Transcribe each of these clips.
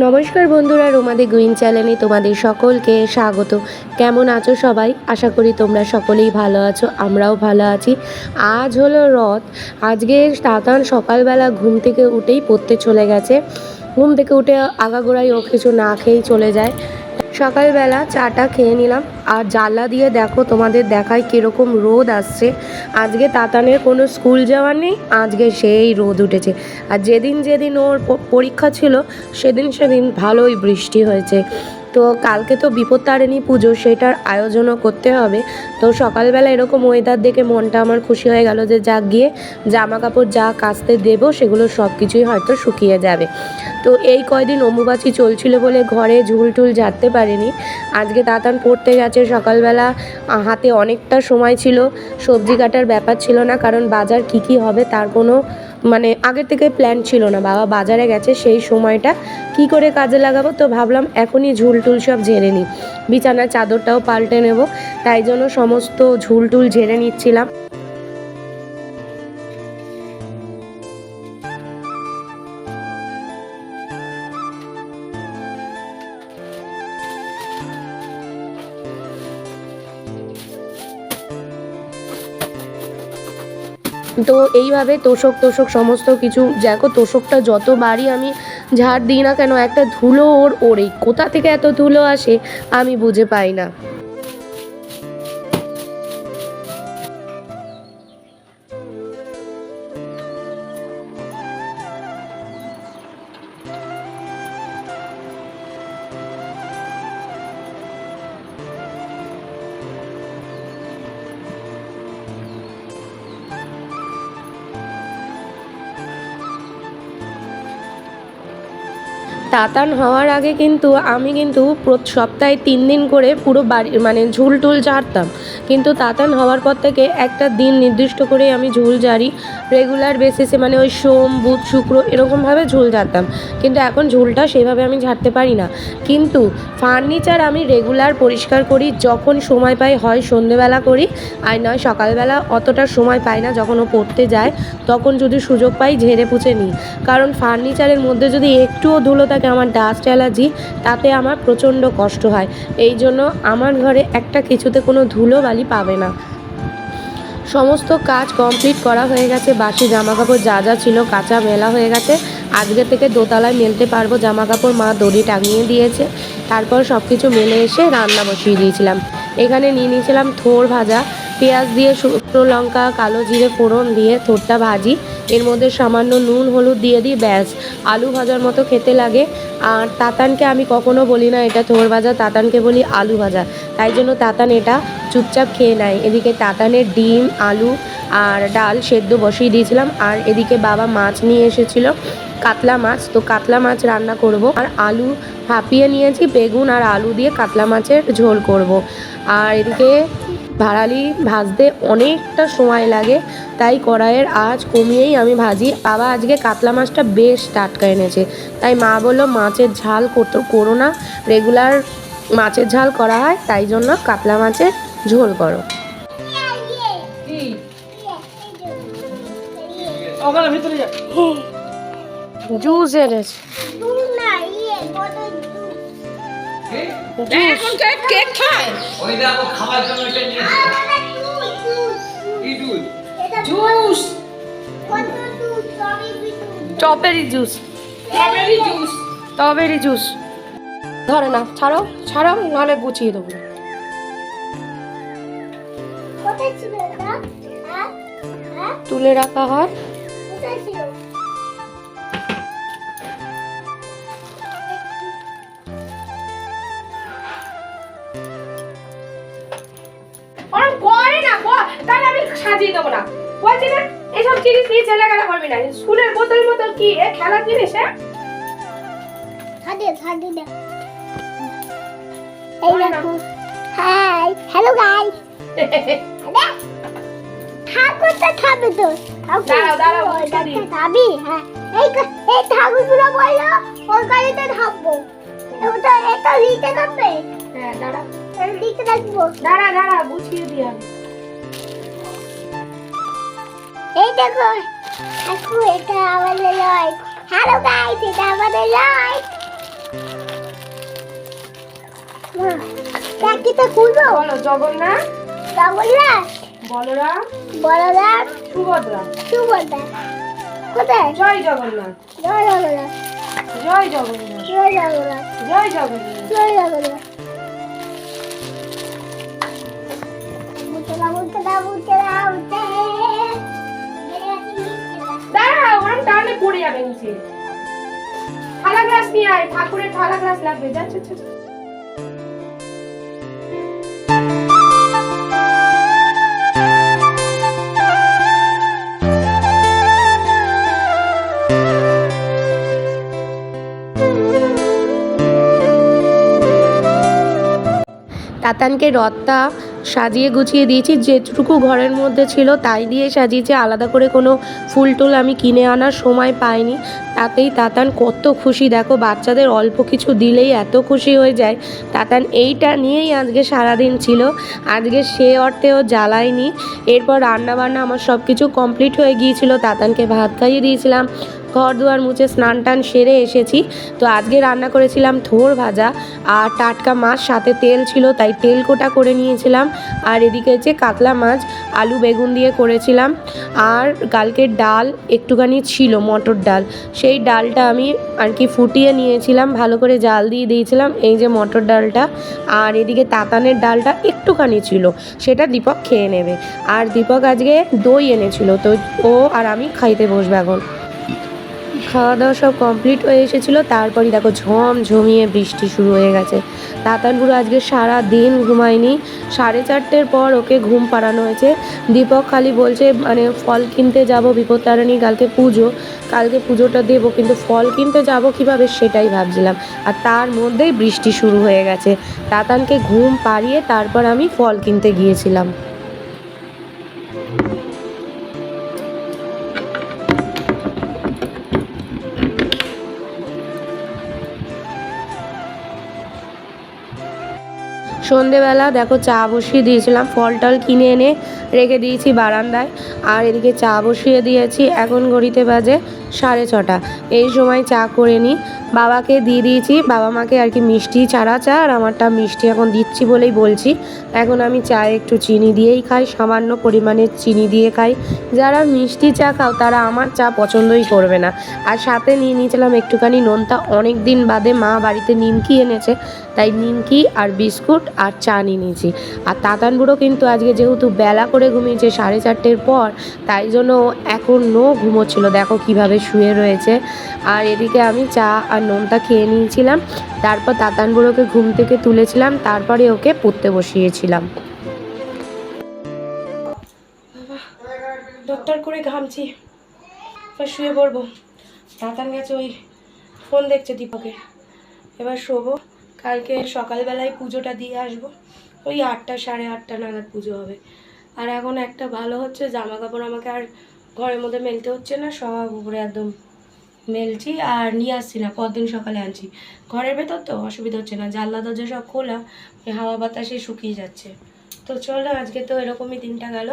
নমস্কার বন্ধুরা, রোমাদি গুইন চ্যানেলে তোমাদের সকলকে স্বাগত। কেমন আছো সবাই? আশা করি তোমরা সকলেই ভালো আছো, আমরাও ভালো আছি। আজ হলো রথ। আজকে তাতান সকালবেলা ঘুম থেকে উঠেই পড়তে চলে গেছে। ঘুম থেকে উঠে আগাগোড়াই ও কিছু না খেয়েই চলে যায়। সকালবেলা চাটা খেয়ে নিলাম, আর জানলা দিয়ে দেখো তোমাদের দেখায় কীরকম রোদ আসছে। আজকে তাতানের কোনো স্কুল যাওয়ার নেই, আজকে সেই রোদ উঠেছে। আর যেদিন যেদিন ওর পরীক্ষা ছিল সেদিন সেদিন ভালোই বৃষ্টি হয়েছে। তো কালকে তো বিপত্তারিণী পুজো, সেটার আয়োজনও করতে হবে। তো সকালবেলা এরকম ওয়েদার দেখে মনটা আমার খুশি হয়ে গেল যে যাক গিয়ে জামা কাপড় যা কাচতে দেবো সেগুলো সব কিছুই হয়তো শুকিয়ে যাবে। তো এই কয়দিন অম্বুবাচী চলছিল বলে ঘরে ঝুল টুল ঝাড়তে পারিনি। আজকে তাতান পড়তে গেছে সকালবেলা, হাতে অনেকটা সময় ছিল, সবজি কাটার ব্যাপার ছিল না, কারণ বাজার কি হবে তার কোনো আগের থেকে প্ল্যান ছিল না। বাবা বাজারে গেছে, সেই সময়টা কি করে কাজে লাগাবো, তো ভাবলাম এখনই ঝুল টুল সব ঝেড়ে নিই, বিছানার চাদরটাও পাল্টে নেব। তাই জন্য সমস্ত ঝুল টুল ঝেড়ে নিচ্ছিলাম। তো এইভাবে তোষক সমস্ত কিছু দেখো, তোষকটা যতবারই আমি ঝাড় দিই না কেন একটা ধুলো ওড়েই, কোথা থেকে এত ধুলো আসে আমি বুঝে পাই না। তাতান হওয়ার আগে কিন্তু আমি সপ্তাহে 3 দিন করে পুরো বাড়ি ঝুল টুল ঝাড়তাম। কিন্তু তাতান হওয়ার পর থেকে একটা দিন নির্দিষ্ট করে আমি ঝুল ঝাড়ি, রেগুলার বেসিসে, ওই সোম বুধ শুক্র এরকমভাবে ঝুল ঝাড়তাম। কিন্তু এখন ঝুলটা সেভাবে আমি ঝাড়তে পারি না। কিন্তু ফার্নিচার আমি রেগুলার পরিষ্কার করি, যখন সময় পাই, হয় সন্ধেবেলা করি আর নয় সকালবেলা। অতটা সময় পাই না, যখন ও পড়তে যায় তখন যদি সুযোগ পাই ঝেড়ে পুছে নিই। কারণ ফার্নিচারের মধ্যে যদি একটুও ধুলো থাকে, আমার ডাস্ট অ্যালার্জি, তাতে আমার প্রচণ্ড কষ্ট হয়। এই জন্য আমার ঘরে একটা কিছুতে কোনো ধুলোবালি পাবে না। সমস্ত কাজ কমপ্লিট করা হয়ে গেছে। বাসি জামাকাপড় যা যা ছিল কাঁচা মেলা হয়ে গেছে। আজকে থেকে দোতলায় মেলতে পারবো জামাকাপড়, মা দড়ি টাঙিয়ে দিয়েছে। তারপর সব কিছু মেলে এসে রান্না বসিয়ে দিয়েছিলাম। এখানে নিয়ে নিয়েছিলাম থোড় ভাজা, পেঁয়াজ দিয়ে শুকনো লঙ্কা কালো জিরে ফোড়ন দিয়ে থোড়টা ভাজি, এর মধ্যে সামান্য নুন হলুদ দিয়ে দিই, ব্যাস আলু ভাজার মতো খেতে লাগে। আর তাতানকে আমি কখনো বলি না এটা থোড় ভাজা, তাতানকে বলি আলু ভাজা। তাই জন্য তাতান এটা চুপচাপ খেয়ে নেয়। এদিকে তাতানের ডিম আলু আর ডাল সেদ্ধ বসিয়ে দিয়েছিলাম। আর এদিকে বাবা মাছ নিয়ে এসেছিলো, কাতলা মাছ। তো কাতলা মাছ রান্না করব। আর আলু ভাপিয়ে নিয়েছি, বেগুন আর আলু দিয়ে কাতলা মাছের ঝোল করব। আর এদিকে ভাড়ালি ভাজতে অনেকটা সময় লাগে, তাই কড়াইয়ের আঁচ কমিয়েই আমি ভাজি। বাবা আজকে কাতলা মাছটা বেশ টাটকা এনেছে, তাই মা বললো মাছের ঝাল করো না, রেগুলার মাছের ঝাল করা হয়, তাই জন্য কাতলা মাছের ঝোল করো। জুস এনেছে, স্ট্রবেরি জুস, স্ট্রবেরি জুস। ধরে না, ছাড়ো নাহলে গুছিয়ে দেবো। তুলে রাখা হয়। তাহলে আমি সাজিয়ে দেবো না, বলছি না এসব জিনিস নিয়ে ছেলেখেলা করবি না। স্কুলের বোতল কি খেলার জিনিস? হাই হ্যালো গাইস, ঠাকুরটা খাবে তো? দাঁড়াও খাবি? হ্যাঁ, এই ঠাকুরগুলো বললো ওর গাড়িতে থাকবো, ওটা এটা লিখে রাখবে। হ্যাঁ দাঁড়া, লিখে রাখবো। দাঁড়া গুছিয়ে দিয়ে। এই দেখো, এটা আমাদের লাইট। হ্যালো গাইস, এটা আমাদের লাইট। চাকরিটা খুলবো। বলো জগন্নাথ, জগন্নাথ, বলরাম, বলরাম, সুভদ্রা। সুভদ্রা। কোথায়? জয় জগন্নাথ, জয় জগন্নাথ, জয় জগন্নাথ, জয় জগন্নাথ, জয় জগন্নাথ। জয় জগন্নাথ। উঠে উঠে। দাঁড়া, ওরম টানে পড়ে যাবে নিচে। থালা গ্লাস নিয়ে আয়, ঠাকুরের থালা গ্লাস লাগবে। যা যা, যা, যা। তাতানকে রথটা সাজিয়ে গুছিয়ে দিয়েছি, যেটুকু ঘরের মধ্যে ছিল তাই দিয়ে সাজিয়েছি, আলাদা করে কোনো ফুল টুল আমি কিনে আনার সময় পাইনি। তাতেই তাতান কত খুশি দেখো, বাচ্চাদের অল্প কিছু দিলেই এত খুশি হয়ে যায়। তাতান এইটা নিয়েই আজকে সারাদিন ছিল, আজকে সে অর্থেও জ্বালায়নি। এরপর রান্নাবান্না আমার সব কিছু কমপ্লিট হয়ে গিয়েছিল, তাতানকে ভাত খাইয়ে দিয়েছিলাম, ঘর দুয়ার মুছে স্নান টান সেরে এসেছি। তো আজকে রান্না করেছিলাম থোড় ভাজা আর টাটকা মাছ, সাথে তেল ছিল তাই তেল কোটা করে নিয়েছিলাম। আর এদিকে হচ্ছে কাতলা মাছ আলু বেগুন দিয়ে করেছিলাম। আর কালকের ডাল একটুখানি ছিল, মটর ডাল, সেই ডালটা আমি আর কি ফুটিয়ে নিয়েছিলাম, ভালো করে জাল দিয়ে দিয়েছিলাম, এই যে মটর ডালটা। আর এদিকে তাতানের ডালটা একটুখানি ছিল, সেটা দীপক খেয়ে নেবে। আর দীপক আজকে দই এনেছিল, তো ও আর আমি খাইতে বসবো এখন। খাওয়া দাওয়া সব কমপ্লিট হয়ে এসেছিলো, তারপরই দেখো ঝমিয়ে বৃষ্টি শুরু হয়ে গেছে। তাতানপুর আজকে সারা দিন ঘুমায়নি, 4:30 পর ওকে ঘুম পাড়ানো হয়েছে। দীপক খালি বলছে মানে ফল কিনতে যাব, বিপত্তারিণী কালকে পুজো, কালকে পুজোটা দেবো, কিন্তু ফল কিনতে যাব কিভাবে সেটাই ভাবছিলাম। আর তার মধ্যেই বৃষ্টি শুরু হয়ে গেছে। তাতানকে ঘুম পাড়িয়ে তারপর আমি ফল কিনতে গিয়েছিলাম। সন্ধেবেলা দেখো চা বসিয়ে দিয়েছিলাম, ফল টল কিনে এনে রেখে দিয়েছি বারান্দায়। আর এদিকে চা বসিয়ে দিয়েছি, এখন ঘড়িতে বাজে 6:30। এই সময় চা করে নিই, বাবাকে দিয়ে দিয়েছি, বাবা মাকে আর কি মিষ্টি ছাড়া চা, আর আমারটা মিষ্টি এখন দিচ্ছি বলেই বলছি। এখন আমি চায়ে একটু চিনি দিয়েই খাই, সামান্য পরিমাণে চিনি দিয়ে খাই। যারা মিষ্টি চা খাও তারা আমার চা পছন্দই করবে না। আর সাথে নিয়ে নিয়েছিলাম একটুখানি নোনতা, অনেক দিন বাদে মা বাড়িতে নিমকি এনেছে, তাই নিমকি আর বিস্কুট আর চা নিয়ে নিয়েছি। আর তাতান বুড়ো কিন্তু আজকে যেহেতু বেলা করে ঘুমিয়েছে 4:30 পর, তাই জন্য এখনও ঘুমোচ্ছিল, দেখো কিভাবে শুয়ে রয়েছে। আর এদিকে আমি চা আর নোনতা খেয়ে নিয়েছিলাম, তারপর তাতান বুড়োকে ঘুম থেকে তুলেছিলাম, তারপরে ওকে পড়তে বসিয়েছিলাম। দরদর করে ঘামছি, এবার শুয়ে পড়বো। তাতান গেছে ওই ফোন দেখছে দীপকে, এবার শোবো। কালকে সকালবেলায় পুজোটা দিয়ে আসবো, ওই 8টা 8:30 নাগাদ পুজো হবে। আর এখন একটা ভালো হচ্ছে, জামা কাপড় আমাকে আর ঘরের মধ্যে মেলতে হচ্ছে না, সব উপরে একদম মেলছি আর নিয়ে আসছি না, পরদিন সকালে আনছি। ঘরের ভেতর তো অসুবিধা হচ্ছে না, জানলা দরজা সব খোলা, ওই হাওয়া বাতাসে শুকিয়ে যাচ্ছে। তো চলো, আজকে তো এরকমই দিনটা গেল।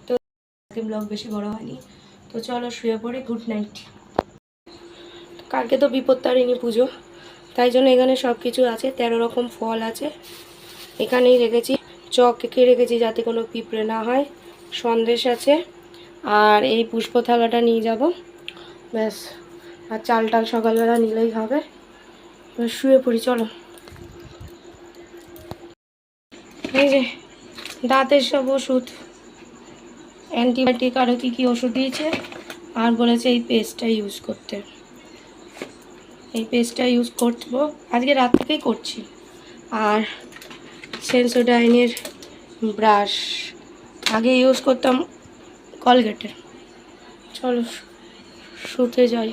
তো আজকে ব্লগ বেশি বড় হয়নি, তো চলো শুয়ে পড়ি, গুড নাইট। কালকে তো বিপত্তারিণী পুজো, তাই জন্য এখানে সব কিছু আছে, 13 রকম ফল আছে এখানেই রেখেছি, চক এঁকে রেখেছি যাতে কোনো পিঁপড়ে না হয়, সন্দেশ আছে, আর এই পুষ্প থালাটা নিয়ে যাব, ব্যাস। আর চাল টাল সকালবেলা নিলেই হবে। এবার শুয়ে পড়ি, চলো। এই যে দাঁতের সব ওষুধ, অ্যান্টিবায়োটিক আরও কী ওষুধ দিয়েছে, আর বলেছে এই পেস্টটা ইউজ করতে। এই পেস্টটা ইউজ করবো, আজকে রাত থেকেই করছি। আর সেন্সোডাইনের ব্রাশ, আগে ইউজ করতাম কলগেটের। চলো শুতে যাই।